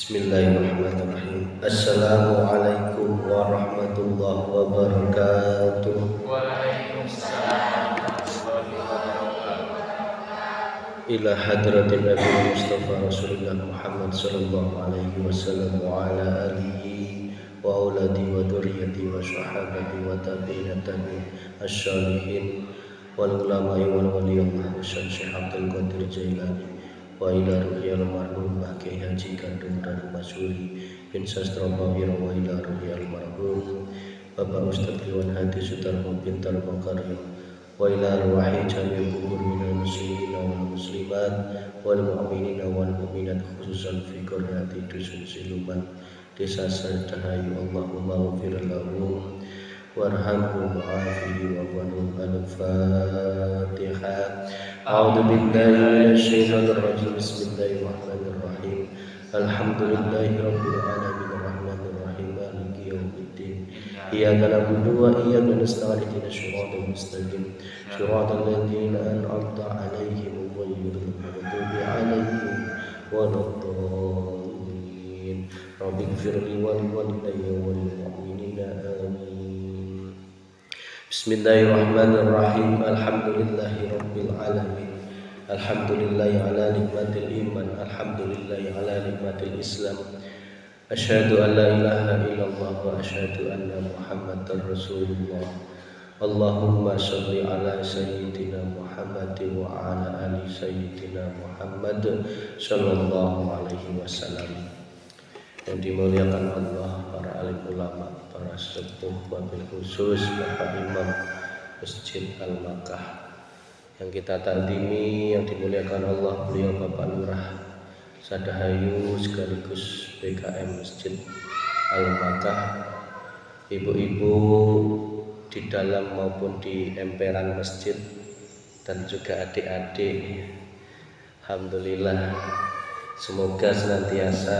Bismillahirrahmanirrahim. Assalamualaikum warahmatullahi wabarakatuh. Waalaikumsalam warahmatullahi wabarakatuh. Ila hadratin Nabi Mustafa Rasulullah Muhammad sallallahu alaihi wasallam wa ala alihi wa auladi wa dzurriyyati wa sahabati wa tabi'in tabi'in asy-syalihin wal ulama'i wal waliyullah Syekh Abdul Qadir Jailani wa ila ruhiyal marhum Baqi Haji Gandung dan Masuri bin Sastrobawi wa ila ruhiyal marhum Bapak Ustadz Iwan Hadi Sutarmo Pintar Makarya wa ila ruhi jami'il kubur minal muslimin wal muslimat wal mu'minin wal mu'minat khususan fi qaryati dusun Siluman desa Sardahayu Allahumma ghfir lahum warhamhum wa'afihi wa qanhum. Al-Fatihah. A'udzu billahi minasyaitonir rajim. Bismillahirrahmanirrahim. Alhamdulillahi rabbil alamin arrahmanir rahim maliki yaumiddin. Iyyaka na'budu wa iyyaka nasta'in ihdinas siratal mustaqim siratal ladzina an'amta 'alaihim ghairil maghdubi 'alaihim waladdallin. Rabbighfirli wa liwalidayya wa lil mu'minina amin. Bismillahirrahmanirrahim. Alhamdulillahi rabbil alamin. Alhamdulillahi ala nikmatil iman. Alhamdulillahi ala nikmatil islam. Asyhadu an la ilaha illallah wa asyhadu anna muhammadar rasulullah. Allahumma sholli ala sayyidina Muhammad wa ala ali sayyidina Muhammad sallallahu alaihi wasallam. Yang dimuliakan Allah, para alim ulama, para sepuh, wabil khusus Bapak Imam Masjid Al-Makkah yang kita takdimi, yang dimuliakan Allah, beliau Bapak Lurah Sadahayu sekaligus BKM Masjid Al-Makkah, ibu-ibu di dalam maupun di emperan masjid, dan juga adik-adik. Alhamdulillah, semoga senantiasa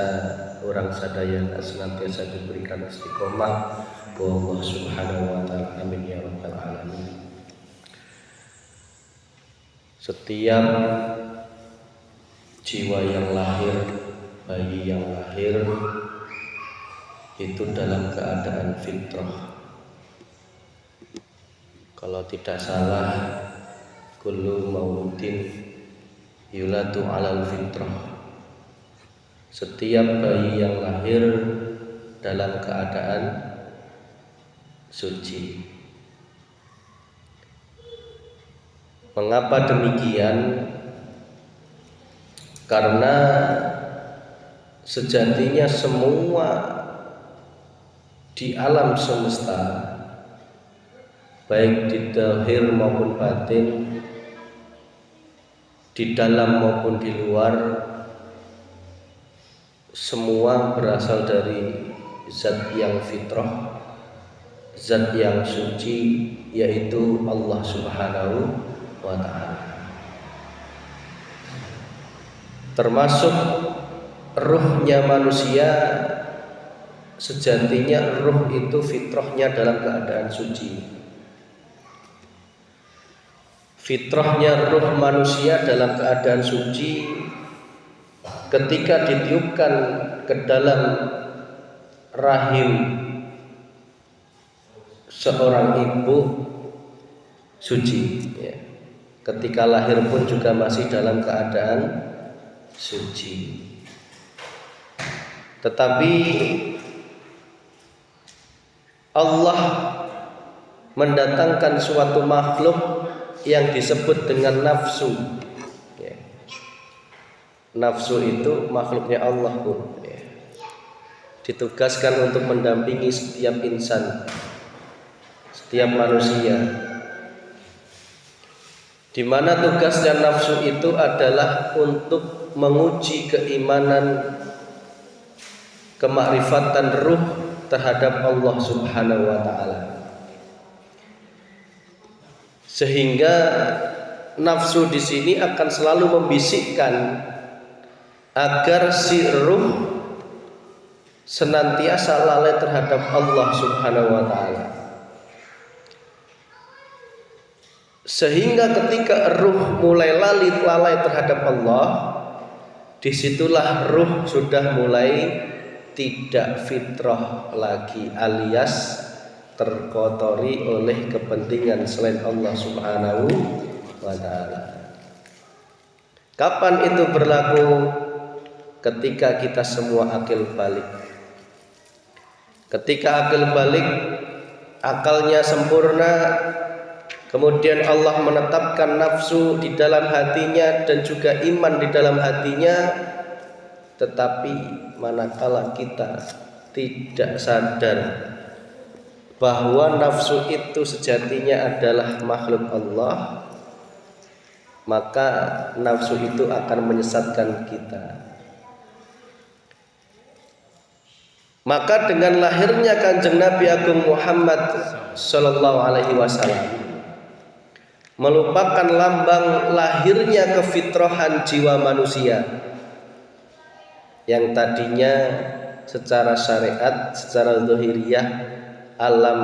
orang sadaya senantiasa diberikan istiqomah oleh Allah Subhanahu wa taala. Amin ya rabbal alamin. Setiap jiwa yang lahir, bayi yang lahir itu dalam keadaan fitrah. Kalau tidak salah, kullu mauludin yuladu alal fitrah. Setiap bayi yang lahir dalam keadaan suci. Mengapa demikian? Karena sejatinya semua di alam semesta, baik di zahir maupun batin, di dalam maupun di luar, semua berasal dari zat yang fitrah, zat yang suci, yaitu Allah Subhanahu wa ta'ala. Termasuk ruhnya manusia, sejatinya ruh itu fitrahnya dalam keadaan suci. Fitrahnya ruh manusia dalam keadaan suci ketika ditiupkan ke dalam rahim seorang ibu suci, ya. Ketika lahir pun juga masih dalam keadaan suci. Tetapi Allah mendatangkan suatu makhluk yang disebut dengan nafsu. Nafsu itu makhluknya Allah pun, ya. Ditugaskan untuk mendampingi setiap insan, setiap manusia. Di mana tugasnya nafsu itu adalah untuk menguji keimanan, kemakrifatan ruh terhadap Allah Subhanahu wa ta'ala. Sehingga nafsu di sini akan selalu membisikkan agar si ruh senantiasa lalai terhadap Allah Subhanahu wa ta'ala. Sehingga ketika ruh mulai lalai terhadap Allah, disitulah ruh sudah mulai tidak fitrah lagi, alias terkotori oleh kepentingan selain Allah Subhanahu wa ta'ala. Kapan itu berlaku? Ketika kita semua akil balik. Ketika akil balik, akalnya sempurna, kemudian Allah menetapkan nafsu di dalam hatinya dan juga iman di dalam hatinya. Tetapi manakala kita tidak sadar bahwa nafsu itu sejatinya adalah makhluk Allah, maka nafsu itu akan menyesatkan kita. Maka dengan lahirnya Kanjeng Nabi Agung Muhammad sallallahu alaihi wasallam merupakan lambang lahirnya kefitrahan jiwa manusia yang tadinya secara syariat, secara zahiriyah alam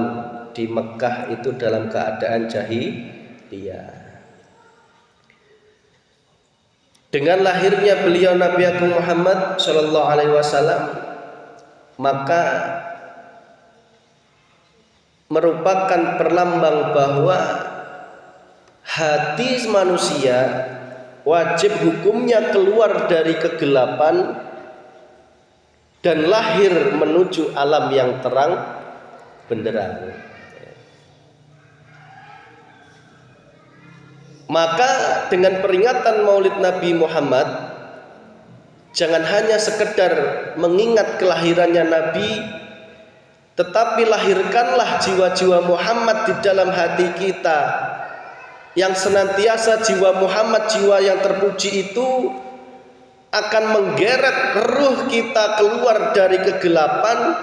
di Mekah itu dalam keadaan jahiliyah. Dengan lahirnya beliau Nabi Agung Muhammad sallallahu alaihi wasallam, maka merupakan perlambang bahwa hati manusia wajib hukumnya keluar dari kegelapan dan lahir menuju alam yang terang benderang. Maka dengan peringatan Maulid Nabi Muhammad, jangan hanya sekedar mengingat kelahirannya Nabi, tetapi lahirkanlah jiwa-jiwa Muhammad di dalam hati kita, yang senantiasa jiwa Muhammad, jiwa yang terpuji itu akan menggeret ruh kita keluar dari kegelapan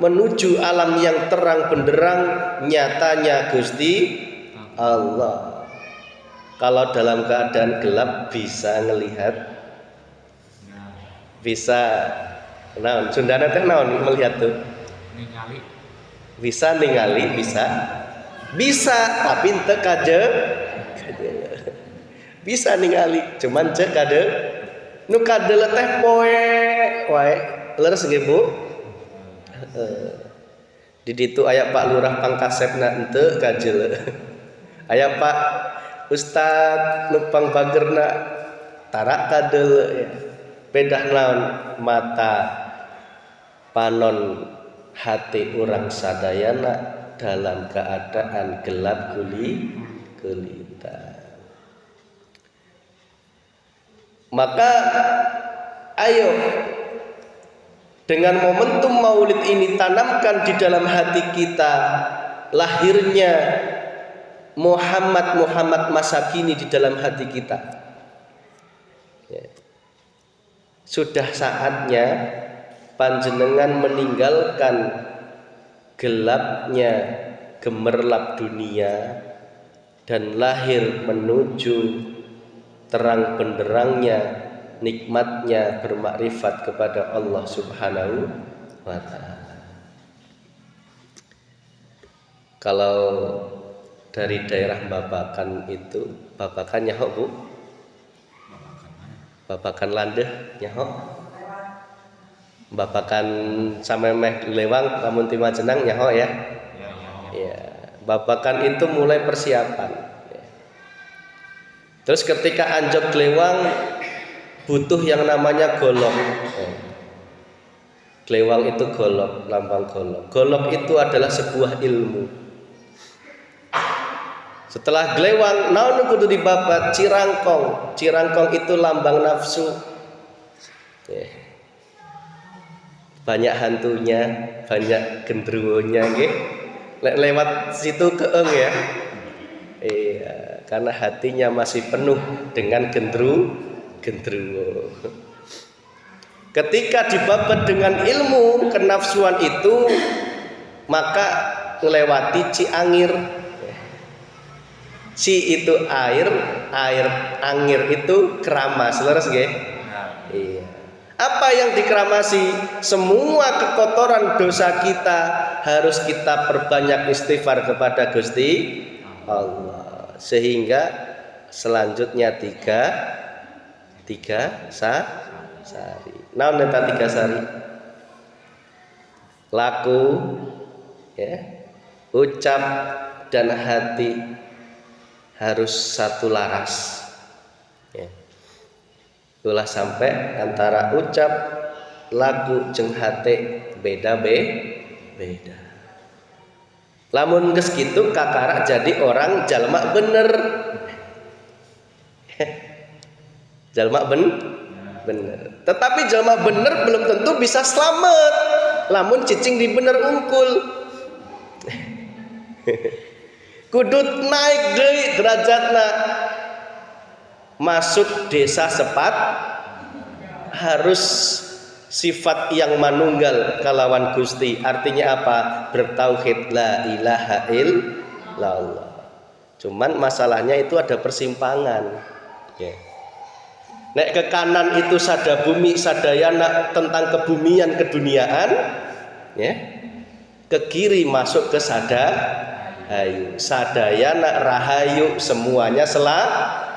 menuju alam yang terang benderang, nyatanya Gusti Allah. Kalau dalam keadaan gelap bisa ngelihat, bisa naon Sundana teh naon melihat tuh ningali, bisa ningali, bisa tapi teu kade bisa ningali cuman cek kade nu kade teh poe wae leres ge Bu. Di ditu aya Pak Lurah Pangkasepna henteu kajel, aya Pak Ustad nu pangbagerna tara kadel ya. Bedah naon mata panon hati orang sadayana dalam keadaan gelap gulita. Maka ayo dengan momentum maulid ini tanamkan di dalam hati kita lahirnya Muhammad masa kini di dalam hati kita. Ya. Sudah saatnya panjenengan meninggalkan gelapnya gemerlap dunia dan lahir menuju terang benderangnya nikmatnya bermakrifat kepada Allah Subhanahu wa ta'ala. Kalau dari daerah Babakan itu, Babakan nyaho Bu? Babakan landeh nyaho? Babakan samemeh lewang lamun ti Majenang nyaho ya? Ya. Babakan itu mulai persiapan. Ya. Terus ketika anjok lewang butuh yang namanya golok. Glewang itu golok, lambang golok. Golok itu adalah sebuah ilmu. Setelah glewang, naon kudu dibabat cirangkong. Cirangkong itu lambang nafsu. Banyak hantunya, banyak gendruwonya nggih. Lewat situ keeng ya. Iya, karena hatinya masih penuh dengan gendruwo. Ketika dibabat dengan ilmu kenafsuan itu, maka melewati Ciangir. Ci itu air, angir itu keramas, leres nggih? Iya. Apa yang dikeramasi? Semua kekotoran dosa kita harus kita perbanyak istighfar kepada Gusti Allah, sehingga selanjutnya tiga sari. Naon eta 3 sari? Laku, ya, ucap dan hati harus satu laras. Ya. Ulah sampai antara ucap, laku jeung hati beda. Lamun geus kitu kakara jadi orang jalma bener. Jalma bener. Tetapi jalma bener belum tentu bisa selamat. Lamun cicing di bener unggul. Kudu naik deui derajatna. Masuk desa sepat harus sifat yang manunggal kalawan Gusti. Artinya apa? Bertauhid la ilaha illallah. Cuman masalahnya itu ada persimpangan. Ya. Nek ke kanan itu sada bumi sadayana tentang kebumian keduniaan, ya. Ke kiri masuk ke sadahayu. Sadayana rahayu semuanya selamat.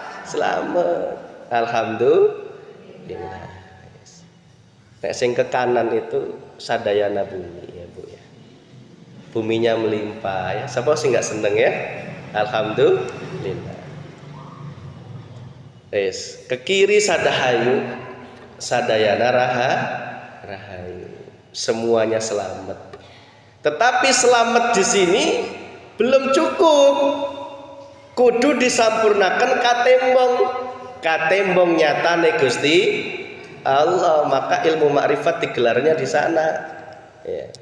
Alhamdulillah. Nek sing ke kanan itu sadayana bumi ya Bu ya. Buminya melimpah ya. Siapa sih nggak seneng ya? Alhamdulillah. Wes, ke kiri sadahayu, sadayana rahayu. Semuanya selamat. Tetapi selamat di sini belum cukup. Kudu disampurnakan katembong nyatane Gusti Allah. Maka ilmu makrifat digelarnya di sana. Ya.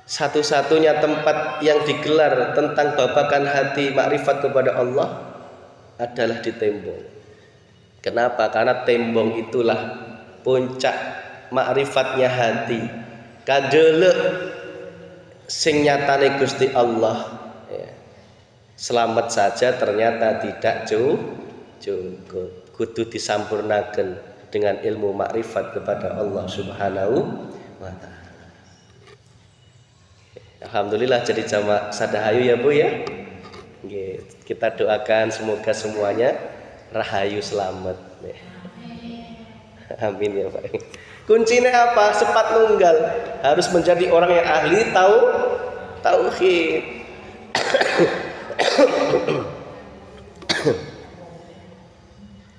Satu-satunya tempat yang digelar tentang babakan hati makrifat kepada Allah adalah di tembong. Kenapa? Karena tembong itulah puncak makrifatnya hati. Kadelek sing nyatane Gusti Allah. Ya. Selamat saja ternyata tidak cukup. Kudu disampurnakan dengan ilmu makrifat kepada Allah Subhanahu wa taala. Alhamdulillah jadi jamaah sadahayu ya Bu ya. Kita doakan semoga semuanya rahayu selamat. Amin ya Pak. Kuncinya apa? Sepat nunggal. Harus menjadi orang yang ahli tauhid.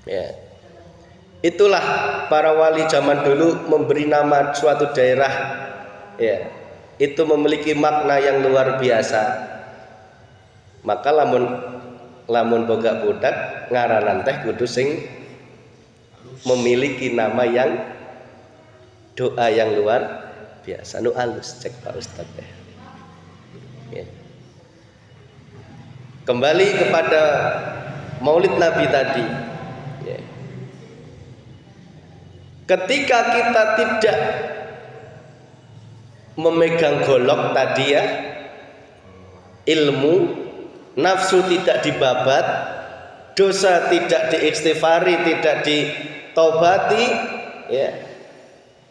Ya. Itulah para wali zaman dulu memberi nama suatu daerah. Ya. Itu memiliki makna yang luar biasa. Maka lamun boga budak ngaranan teh kudu sing memiliki nama yang doa yang luar biasa. Nu alus cek Pak Ustaz teh. Ya. Kembali kepada Maulid Nabi tadi. Ya. Ketika kita tidak memegang golok tadi ya, ilmu, nafsu tidak dibabat, dosa tidak diistighfari, tidak ditobati, ya.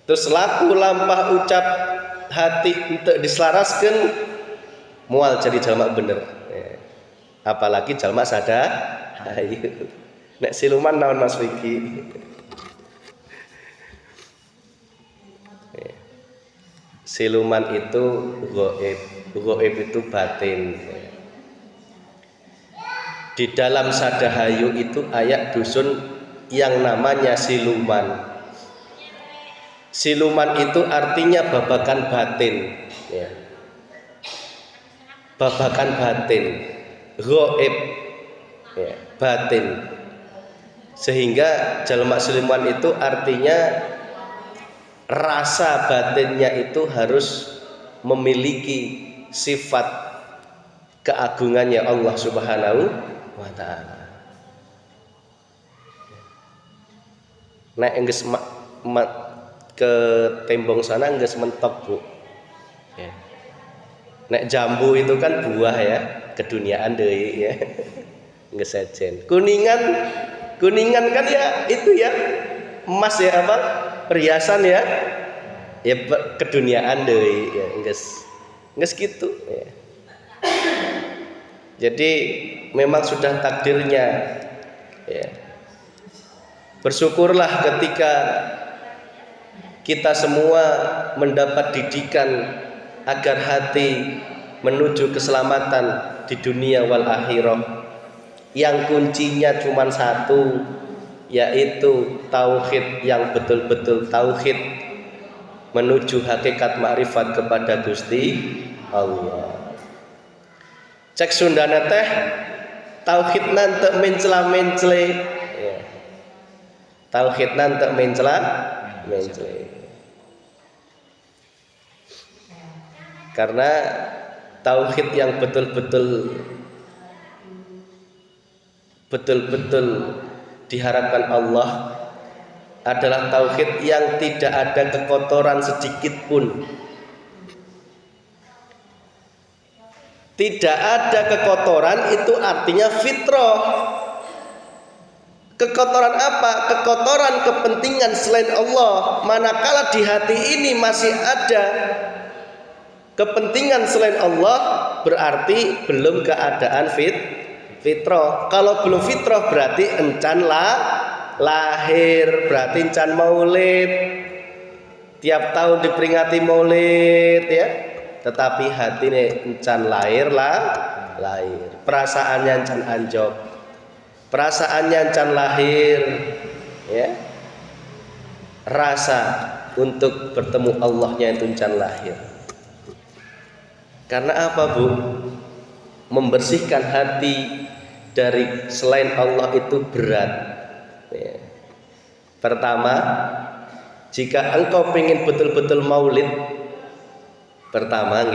Terus laku lampah ucap hati untuk diselaraskan, mual jadi jalma bener. Ya. Apalagi jalma sadahayu. Nek siluman naon Mas Wiki? Ya. Siluman itu ghaib itu batin. Ya. Di dalam sadahayu itu ayat dusun yang namanya siluman. Siluman itu artinya babakan batin, ya. Babakan batin, ghaib, ya, batin. Sehingga jalma siluman itu artinya rasa batinnya itu harus memiliki sifat keagungannya Allah Subhanahu wa ta'ala. Nek enggeus ke tembong sana enggeus mentok Bu. Ya. Nek jambu itu kan buah ya, keduniaan deui ya. Enggeus sejen. Kuningan kan ya itu ya emas ya apa? Perhiasan ya. Ya keduniaan deui ya enggeus gitu ya. Jadi memang sudah takdirnya ya. Bersyukurlah ketika kita semua mendapat didikan agar hati menuju keselamatan di dunia wal akhirah, yang kuncinya cuma satu, yaitu tauhid yang betul-betul tauhid, menuju hakikat makrifat kepada Gusti Allah. Cek Sundana teh tauhid nanti mencela-mencele, ya. Tauhid nanti mencela-mencele. Karena tauhid yang betul-betul diharapkan Allah adalah tauhid yang tidak ada kekotoran sedikit pun. Tidak ada kekotoran itu artinya fitrah. Kekotoran apa? Kekotoran kepentingan selain Allah. Manakala di hati ini masih ada kepentingan selain Allah, berarti belum keadaan fitrah. Kalau belum fitrah berarti encan lahir, berarti encan maulid. Tiap tahun diperingati maulid, ya. Tetapi hati ini encan lahir. Perasaannya encan anjok, perasaannya encan lahir, ya. Rasa untuk bertemu Allahnya itu encan lahir. Karena apa, Bu? Membersihkan hati dari selain Allah itu berat, ya. Pertama, jika engkau ingin betul-betul maulid, pertama,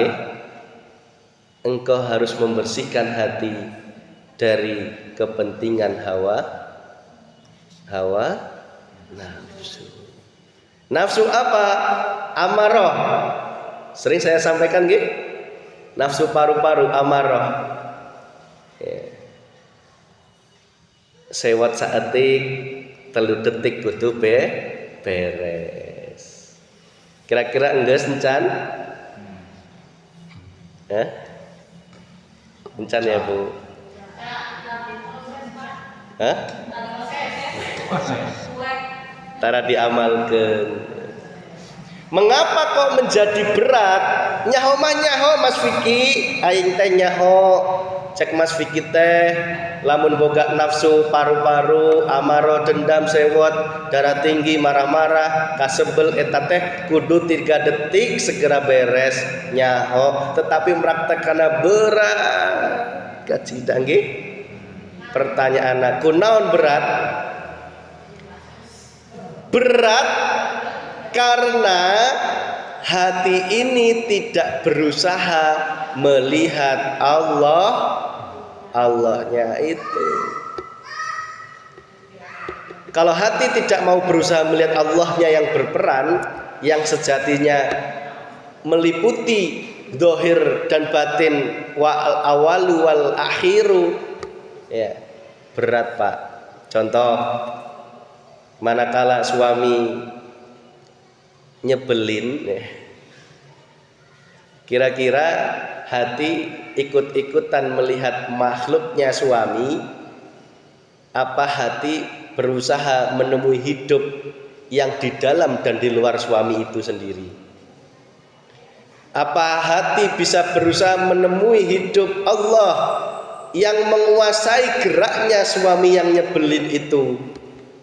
engkau harus membersihkan hati dari kepentingan hawa nafsu. Nafsu apa? Amarah. Sering saya sampaikan, nafsu paru-paru, amarah, ya. Sewot saetik 3 detik kudu beres. Kira-kira enggeus encan? Encan ya, Bu? Tara diamalkan. Mengapa kok menjadi berat? Nyaho Mas Vicky, aing teh nyaho. Cek Mas Vicky teh lamun boga nafsu paru-paru, amaro, dendam, sewot, darah tinggi, marah-marah, kasebel eta teh kudu 3 detik segera beres nyaho. Tetapi meraktekana berat kacidang nggih. Pertanyaan kunaon berat? Berat karena hati ini tidak berusaha melihat Allahnya itu. Kalau hati tidak mau berusaha melihat Allahnya yang berperan, yang sejatinya meliputi zahir dan batin, wal awalu wal akhiru, ya, berat, Pak. Contoh, manakala suami nyebelin, kira-kira hati ikut-ikutan melihat makhluknya suami, apa hati berusaha menemui hidup yang di dalam dan di luar suami itu sendiri? Apa hati bisa berusaha menemui hidup Allah yang menguasai geraknya suami yang nyebelin itu,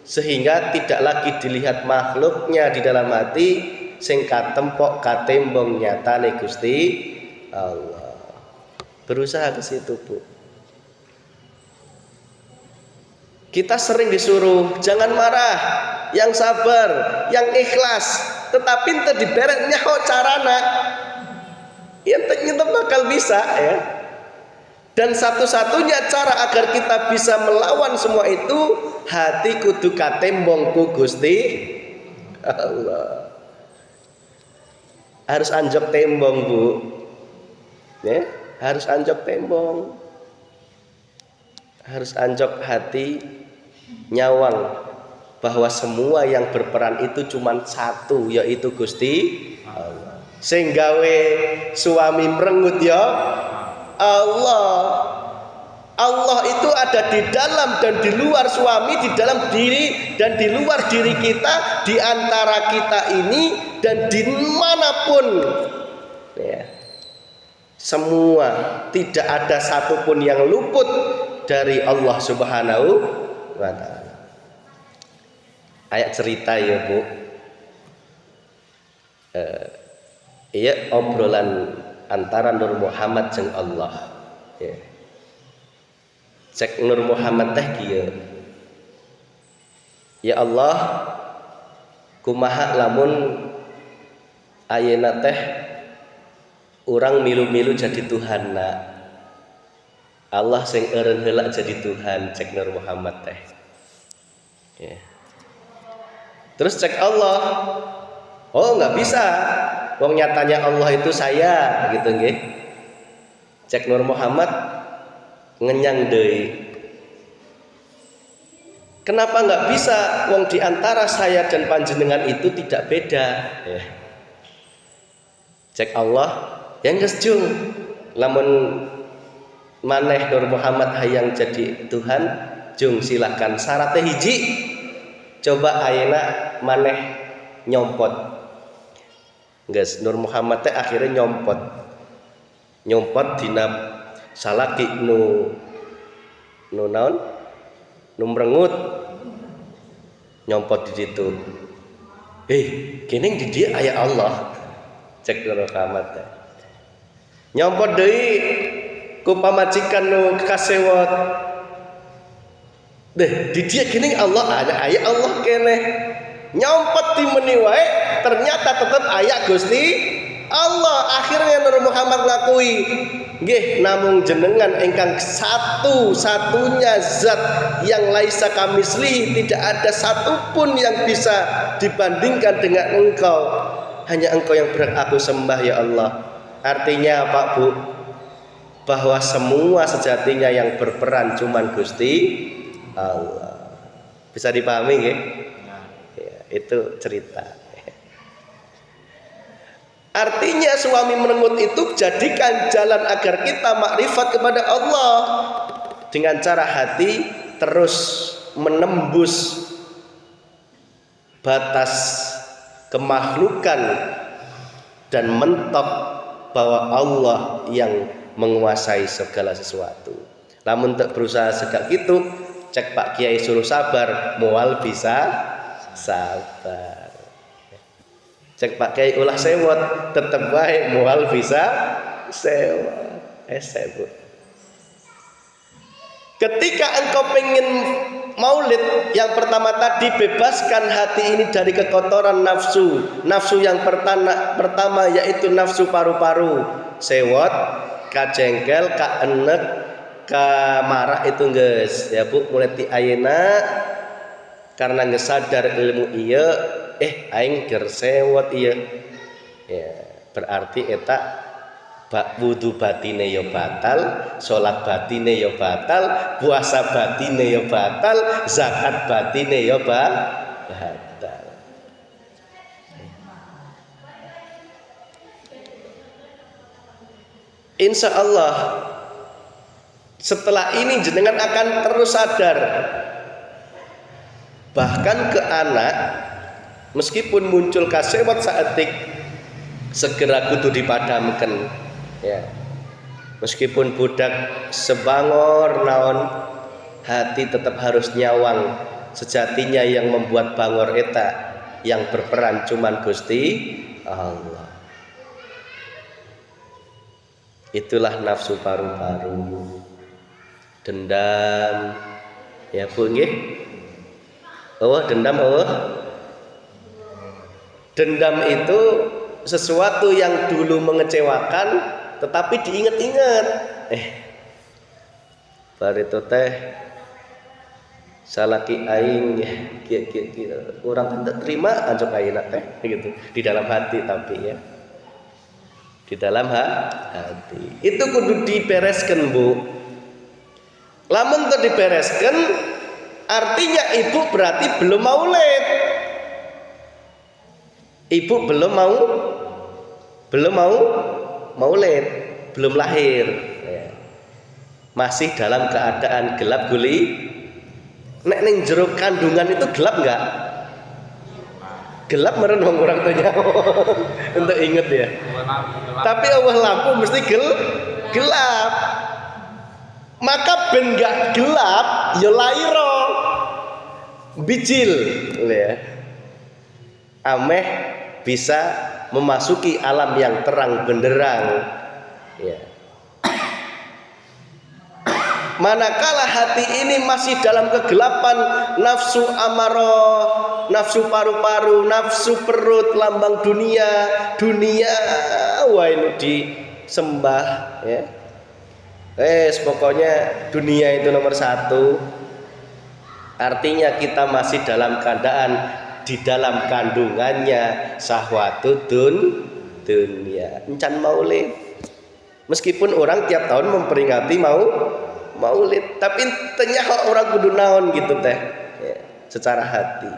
sehingga tidak lagi dilihat makhluknya di dalam hati, sing katempok katembong nyatane Gusti Allah. Berusaha ke situ, Bu. Kita sering disuruh jangan marah, yang sabar, yang ikhlas, tetapi ente diberet nyaho carana, ente bakal bisa, ya. Dan satu-satunya cara agar kita bisa melawan semua itu, hati kudu katembong ku Gusti Allah. Harus anjok tembong, Bu, ya. Harus anjok tembong, harus anjok hati nyawang bahwa semua yang berperan itu cuma satu, yaitu Gusti Allah. Sing gawe suami merengut ya Allah. Allah itu ada di dalam dan di luar suami, di dalam diri dan di luar diri kita, di antara kita ini dan dimanapun, ya. Semua, tidak ada satupun yang luput dari Allah Subhanahu wa ta'ala. Ayat cerita ya Bu, iya obrolan antara Nur Muhammad jeung Allah, ya. Cek Nur Muhammad teh kieu, ya Allah, kumaha lamun ayeuna teh urang milu-milu jadi Tuhan na, Allah sing eureun heula jadi Tuhan, cek Nur Muhammad teh, ya. Terus cek Allah, oh nggak bisa, wong nyatanya Allah itu saya, gitu nggih. Cek Nur Muhammad ngenyang deui. Kenapa nggak bisa? Wong diantara saya dan panjenengan itu tidak beda, ya. Cek Allah, yang gesjung, lamun maneh Nur Muhammad hayang jadi Tuhan, jung silahkan. Syaratnya hiji, coba ayeuna maneh nyompot. Guys, Nur Muhammad teh akhirnya nyompot dina salaki nu naon? Nu merengut. Nyompot di situ. Kening di dia aya Allah. Cek Nur Muhammad teh. Nyompot deui ku pamajikan nu kasewot. Di dia kening Allah ada, aya Allah keneh. Nyompot di meuni wae ternyata tetap aya Gusti Allah. Akhirnya Nur Muhammad ngakui, nggih namung jenengan ingkang satu-satunya zat yang laisa kamislihi, tidak ada satupun yang bisa dibandingkan dengan engkau. Hanya engkau yang berhak aku sembah ya Allah. Artinya Pak Bu, bahwa semua sejatinya yang berperan cuman Gusti Allah. Bisa dipahami nggih? Ya, itu cerita. Artinya suami merengut itu jadikan jalan agar kita makrifat kepada Allah dengan cara hati terus menembus batas kemakhlukan dan mentok bahwa Allah yang menguasai segala sesuatu. Lamun tak berusaha segak gitu, cek Pak Kiai suruh sabar, mual bisa sabar. Cek Pak Kiai ulah sewot, tetep baik mual bisa sewot. Sewot. Ketika engkau pengen maulid, yang pertama tadi bebaskan hati ini dari kekotoran nafsu. Nafsu yang pertama yaitu nafsu paru-paru. Sewot, kajengkel, kaenek, kamarah itu guys. Ya Bu, mulai ti ayeuna karena nggak sadar ilmu iya, aing ger sewot iya. Ya, berarti eta wudu batine ya batal, salat batine ya batal, puasa batine ya batal, zakat batine ya batal. Insya Allah setelah ini jenengan akan terus sadar. Bahkan ke anak, meskipun muncul kasewat saetik, segera kudu dipadamkan, ya. Meskipun budak sebangor naon, hati tetap harus nyawang. Sejatinya yang membuat bangor eta, yang berperan cuman Gusti Allah. Itulah nafsu paru-paru, dendam, ya Bu nggih. Dendam, dendam itu sesuatu yang dulu mengecewakan tetapi diingat-ingat. Barito teh salaki aing orang tidak terima anjok ayeuna teh gitu di dalam hati, tapi ya di dalam hati itu kudu dibereskan Bu. Lamun teu dibereskan artinya ibu berarti belum maulid. Ibu belum mau maulid, belum lahir, ya. masih dalam keadaan gelap guli. Nek ning jero kandungan itu gelap enggak? Gelap meren wong orang tuanya. Untuk inget ya. Tapi Allah lampu mesti gelap. Maka ben enggak gelap ya lairo. Bijil ya. Ameh bisa memasuki alam yang terang benderang ya. Manakala hati ini masih dalam kegelapan, nafsu amarah, nafsu paru-paru, nafsu perut, lambang dunia, wah ini disembah ya. Pokoknya dunia itu nomor satu. Artinya kita masih dalam keadaan di dalam kandungannya syahwatud dunia. Encan maulid. Meskipun orang tiap tahun memperingati maulid, tapi ternyata orang kudu naon gitu teh ya, secara hati.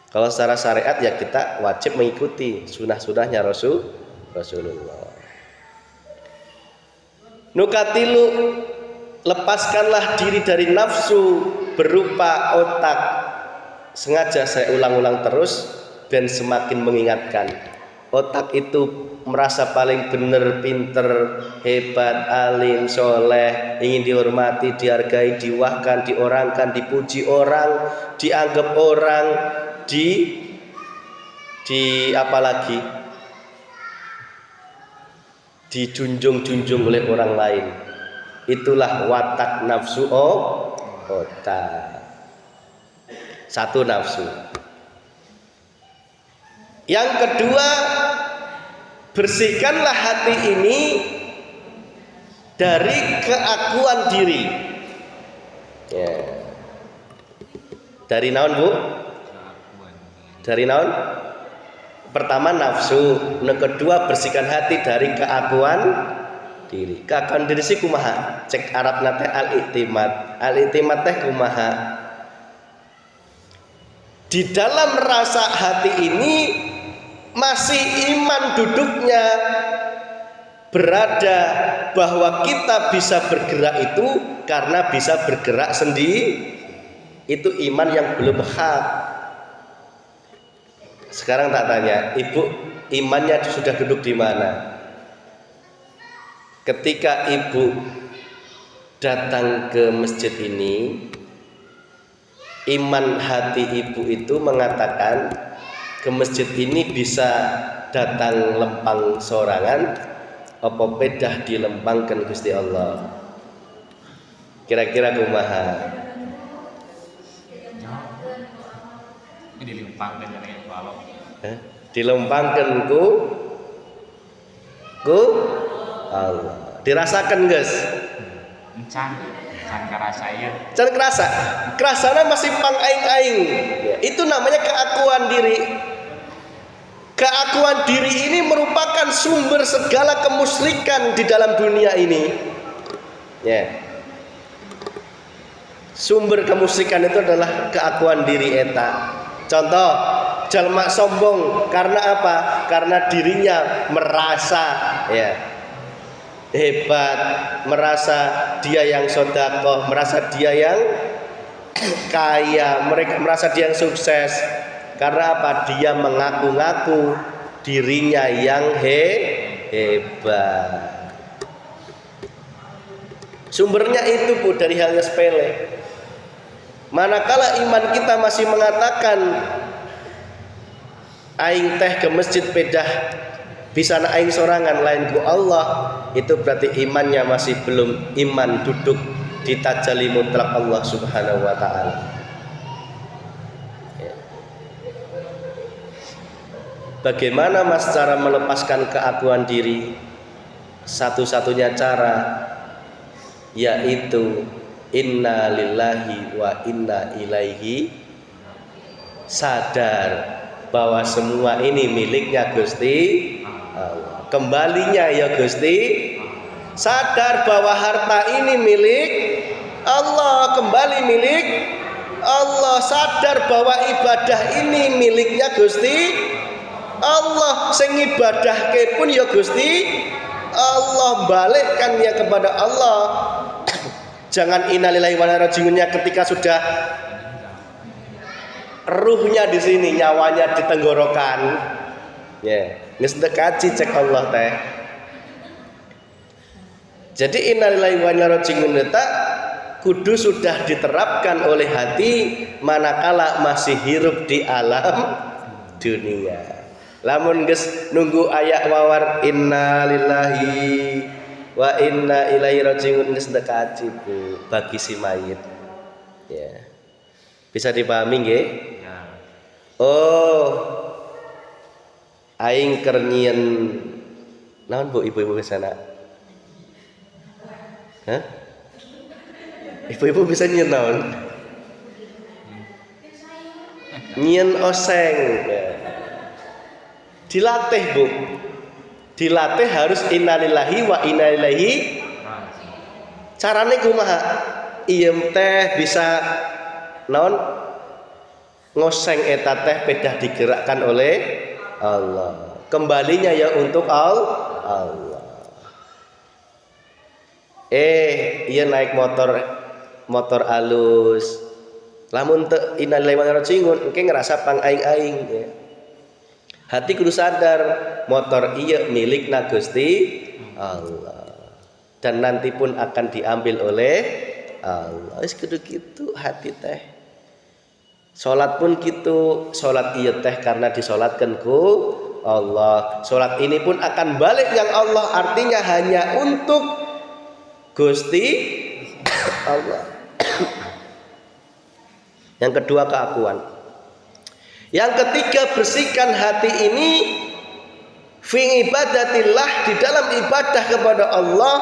Kalau secara syariat ya kita wajib mengikuti sunah-sunahnya Rasulullah. Nukatilu, lepaskanlah diri dari nafsu berupa otak. Sengaja saya ulang-ulang terus dan semakin mengingatkan. Otak itu merasa paling benar, pinter, hebat, alim, soleh, ingin dihormati, dihargai, diwahkan, diorangkan, dipuji orang, dianggap orang, apalagi dijunjung-junjung oleh orang lain. Itulah watak nafsu otak. Satu nafsu. Yang kedua, bersihkanlah hati ini dari keakuan diri. Ya. Dari naon, Bu? Dari naon? Pertama nafsu, yang kedua bersihkan hati dari keakuan diri. Keakuan diri sih kumaha? Cek Arab nate al-i'timad. Al-i'timad teh kumaha? Di dalam rasa hati ini masih iman duduknya berada bahwa kita bisa bergerak itu karena bisa bergerak sendiri. Itu iman yang belum hak. Sekarang tak tanya, ibu imannya sudah duduk di mana? Ketika ibu datang ke masjid ini, iman hati ibu itu mengatakan ke masjid ini bisa datang lempang sorangan, apa pedah dilempangkan Gusti Allah. Kira-kira kumaha? Dilempangkan dengan Allah. Dilempangkan ku Allah. Dirasakan guys. Can kerasa ya. Can kerasa. Kerasanya masih pang aing-aing. Itu namanya keakuan diri. Keakuan diri ini merupakan sumber segala kemusyrikan di dalam dunia ini. Ya. Sumber kemusyrikan itu adalah keakuan diri eta. Contoh, jalma sombong karena apa? Karena dirinya merasa ya hebat, merasa dia yang sedekah, merasa dia yang kaya, mereka merasa dia yang sukses. Karena apa? Dia mengaku-ngaku dirinya yang hebat. Sumbernya itu Bu dari hal yang sepele. Manakala iman kita masih mengatakan aing teh ke masjid pedah bisa na aing sorangan lain ku Allah, itu berarti imannya masih belum iman duduk di tajalli mutlak Allah Subhanahu wa taala. Bagaimana Mas cara melepaskan keakuan diri? Satu-satunya cara yaitu inna lillahi wa inna ilaihi, sadar bahwa semua ini miliknya Gusti Allah. Kembalinya ya Gusti, sadar bahwa harta ini milik Allah, kembali milik Allah. Sadar bahwa ibadah ini miliknya Gusti Allah, sing ibadahke pun ya Gusti Allah, balikkannya kepada Allah. Jangan innalillahi wa inna ilaihi rajiunnya ketika sudah ruhnya di sini, nyawanya di tenggorokan. Ya, geus teu kaji cek Allah teh. Jadi innalillahi wa inna ilaihi rajiun eta kudu sudah diterapkan oleh hati manakala masih hirup di alam dunia. Lamun geus nunggu ayak wawar innalillahi wa inna ilaihi rajiun geus teu kaji Bu bagi si mayit. Ya. Bisa dipahami nggih? Ya. Oh. Aing keur nyieun naon Bu ibu-ibu ke sana? Hah? Ibu-ibu bisa nyieun naon? Nyieun oseng. Ya. Dilatih Bu. Dilatih harus innalillahi wa inna ilaihi. Carane kumaha? Iem teh bisa naon? Ngoseng eta teh pedah digerakkan oleh Allah. Kembalinya ya untuk Allah. Iya naik motor alus. Lamun teu innalillahi wa inna ilaihi rajiun engke ngerasa pang aing-aing ya. Hati kudu sadar motor iya milikna Gusti Allah. Dan nanti pun akan diambil oleh Allah. Wis kudu kitu hati teh. Salat pun kitu, salat iya teh karena disolatkan ku Allah. Salat ini pun akan balik yang Allah, artinya hanya untuk Gusti Allah. Yang kedua keakuan. Yang ketiga bersihkan hati ini fi ibadatillah, di dalam ibadah kepada Allah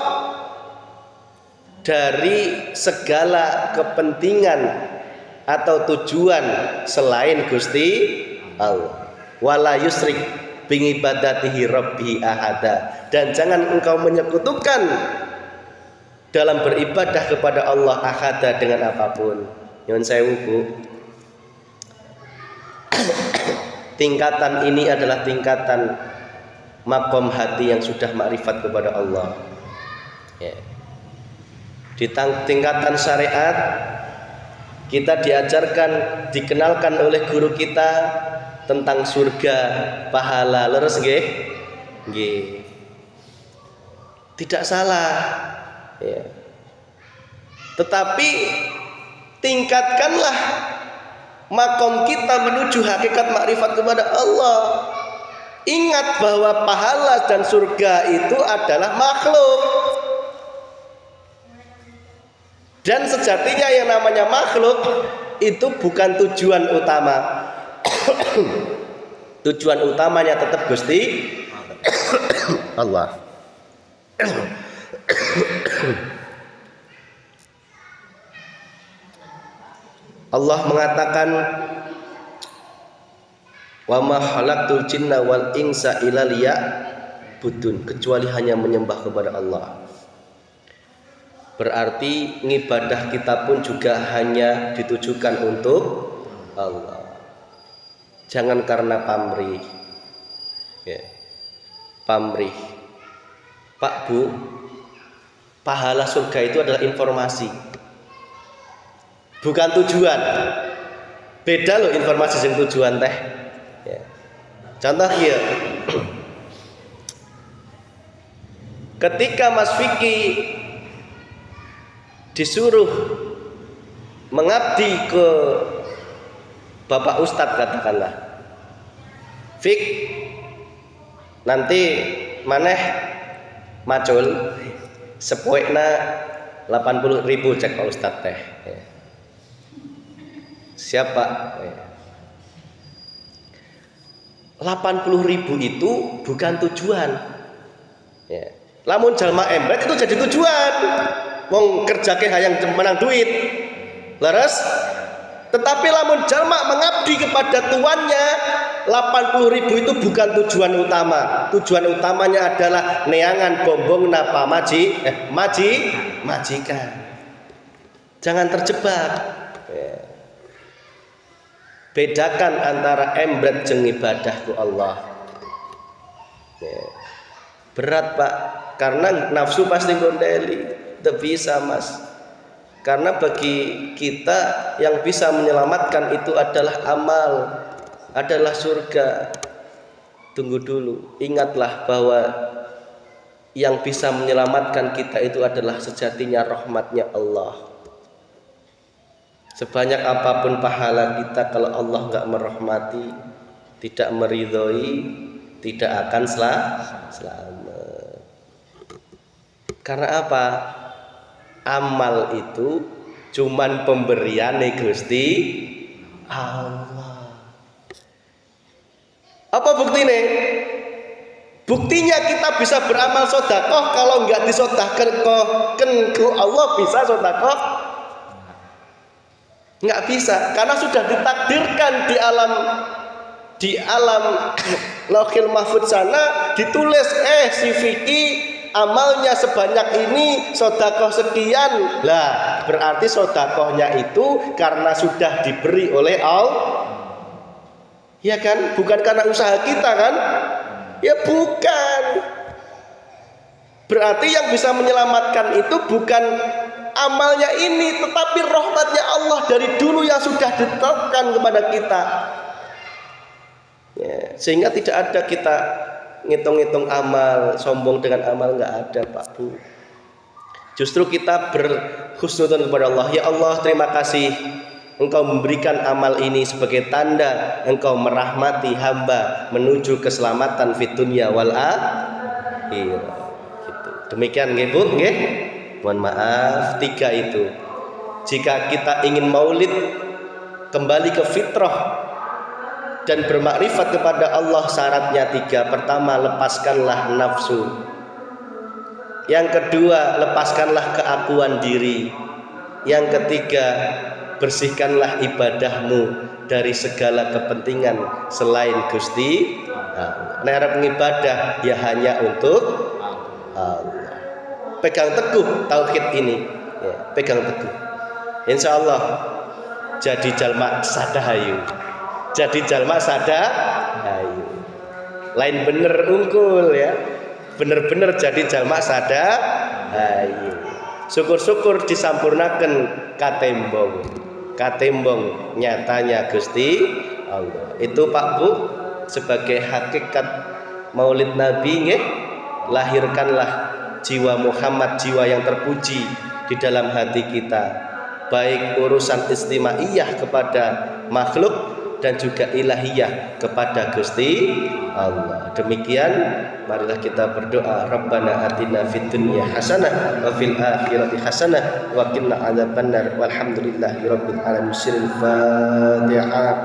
dari segala kepentingan atau tujuan selain Gusti Allah. Wala yusrik bi ibadatihi rabbi ahada, dan jangan engkau menyekutukan dalam beribadah kepada Allah ahada dengan apapun. Nyuwun sewu Bu. Tingkatan ini adalah tingkatan makom hati yang sudah makrifat kepada Allah. Ya. Di tingkatan syariat kita diajarkan, dikenalkan oleh guru kita tentang surga, pahala, leres nggih? Nggih. Tidak salah. Ya. Tetapi tingkatkanlah makom kita menuju hakikat makrifat kepada Allah. Ingat bahwa pahala dan surga itu adalah makhluk. Dan sejatinya yang namanya makhluk itu bukan tujuan utama. Tujuan utamanya tetap Gusti Allah. Allah mengatakan wa ma khalaqtul jinna wal insa illa liya'budun, kecuali hanya menyembah kepada Allah. Berarti ngibadah kita pun juga hanya ditujukan untuk Allah. Jangan karena pamrih. Ya. Pamrih. Pak Bu, pahala surga itu adalah informasi, bukan tujuan. Beda loh informasi yang tujuan teh. Ya. Contoh ya. Ketika Mas Vicky disuruh mengabdi ke Bapak Ustadz katakanlah, Fik nanti maneh macul sepoekna 80.000 cek Pak Ustadz teh. Ya. Siapa? Ya. 80.000 itu bukan tujuan. Ya. Lamun jalma embret itu jadi tujuan. Wong kerja ke hayang menang duit. Leres? Tetapi lamun jalma mengabdi kepada tuannya, 80.000 itu bukan tujuan utama. Tujuan utamanya adalah neangan bombong napa majikan. Jangan terjebak. Ya. Bedakan antara embret jeung ibadah ku Allah. Ya. Berat Pak, karena nafsu pasti gondeli. Tidak bisa Mas. Karena bagi kita yang bisa menyelamatkan itu adalah amal, adalah surga. Tunggu dulu, ingatlah bahwa yang bisa menyelamatkan kita itu adalah sejatinya rahmatnya Allah. Sebanyak apapun pahala kita, kalau Allah nggak merahmati, tidak meridhoi, tidak akan selamat. Karena apa? Amal itu cuman pemberian Gusti Allah. Apa buktinya? Buktinya kita bisa beramal sodakoh. Kalau nggak disodahkan ke Allah, bisa sodakoh? Nggak bisa, karena sudah ditakdirkan di alam lauhil mahfudz sana, ditulis si Vicky amalnya sebanyak ini, sodakoh sekian. Lah berarti sodakohnya itu karena sudah diberi oleh Allah, ya kan? Bukan karena usaha kita kan? Ya bukan. Berarti yang bisa menyelamatkan itu bukan amalnya ini, tetapi rahmatnya Allah dari dulu yang sudah ditetapkan kepada kita, ya, sehingga tidak ada kita ngitung-ngitung amal, sombong dengan amal, nggak ada Pak Bu. Justru kita berhusnudzon kepada Allah. Ya Allah, terima kasih Engkau memberikan amal ini sebagai tanda Engkau merahmati hamba menuju keselamatan fid dunya wal akhirah. Gitu. Demikian nggih Bu, nggih. Mohon maaf, 3 itu. Jika kita ingin maulid kembali ke fitrah dan bermakrifat kepada Allah, syaratnya 3. Pertama, lepaskanlah nafsu. Yang kedua, lepaskanlah keakuan diri. Yang ketiga, bersihkanlah ibadahmu dari segala kepentingan selain Gusti Allah. Nek arep ngibadah ya hanya untuk Allah. Pegang teguh tauhid ini, ya, pegang teguh. Insya Allah jadi jalma sadahayu. Jadi jalma sadahayu. Lain bener unggul ya. Bener-bener jadi jalma sadahayu. Syukur-syukur disampurnakan katembong. Katembong nyatanya Gusti Allah. Itu Pak Bu sebagai hakikat Maulid Nabi nggih. Lahirkanlah jiwa Muhammad, jiwa yang terpuji di dalam hati kita, baik urusan istimaiyah kepada makhluk dan juga ilahiyah kepada Gusti Allah. Demikian, marilah kita berdoa. Rabbana atina fid dunya hasanah wa fil akhirati hasanah wa qina adzabannar. Walhamdulillahi rabbil alamin. Fatihah.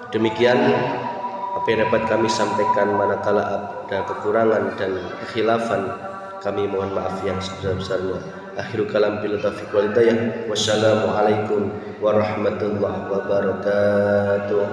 Demikian apa yang dapat kami sampaikan, manakala ada kekurangan dan kekhilafan kami mohon maaf yang sebesar-besarnya. Akhiru kalam bil taufiq wal hidayah. Wassalamualaikum warahmatullahi wabarakatuh.